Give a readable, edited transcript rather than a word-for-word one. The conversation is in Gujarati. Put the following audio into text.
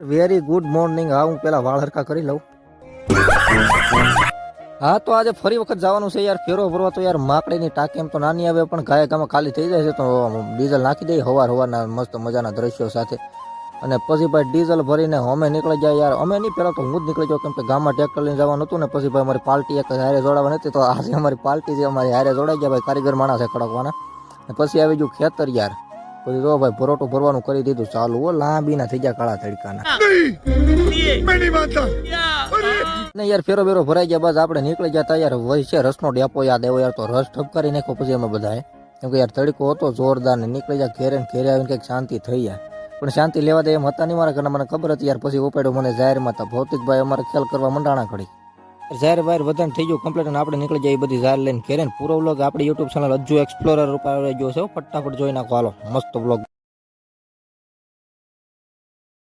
Very good morning. હા, હું પેલા વાળ હરકા કરી લઉં. હા, તો આજે ફરી વખત જવાનું છે યાર ફેરો ભરવા. તો યાર માકડીની ટાંકી એમ તો નાની આવે પણ ગાય ગામાં ખાલી થઈ જાય છે, તો ડીઝલ નાખી દઈએ હવારના મસ્ત મજાના દ્રશ્યો સાથે. અને પછી ભાઈ ડીઝલ ભરીને અમે નીકળી જાય યાર. અમે નહીં, પેલા તો હું જ નીકળી જાઉં, કેમ કે ગામમાં ટ્રેક્ટર લઈને જવાનું હતું ને. પછી ભાઈ અમારી પાર્ટી એક હારે જોડાવાની હતી, તો આજે અમારી પાર્ટી છે, અમારી હારે જોડાઈ ગયા ભાઈ. કારીગર માણસ છે ખડકવાના. પછી આવી ગયું ખેતર યાર. પછી જો ભાઈ ભરોટું ભરવાનું કરી દીધું ચાલુ. હો, લાંબીના થઈ ગયા કાળા તડકાના ને યાર. ફેરો બેરો ભરાઈ ગયા બાદ આપણે નીકળી ગયા યાર. વહી છે રસનો ડેપો યાદ આવ્યો યાર, તો રસ ઠપકારી નાખો પછી અમે બધાએ. કેમ કે યાર તડકો હતો જોરદાર ને. નીકળી જાય ઘેરે આવીને કંઈક શાંતિ થઈ જાય, પણ શાંતિ લેવા દે એમ હતા નહીં મારા ઘરના. મને ખબર હતી યાર. પછી ઉપાડ્યો મને જાહેરમાં. તો ભૌતિકભાઈ અમારે ખ્યાલ કરવા મંડાણા ખડી. જાહેર બહાર બધાને થઈ ગયું કમ્પ્લીટ, અને આપણે નીકળી જાય એ બધી જાહેર લઈને ઘેરે. પૂરો વ્લોગ આપણી યુટ્યુબ ચેનલ અજ્જુ એક્સપ્લોરર ઉપર આવી ગયો છે. ફટાફટ જોઈ નાખો, હાલો મસ્ત વ્લોગ.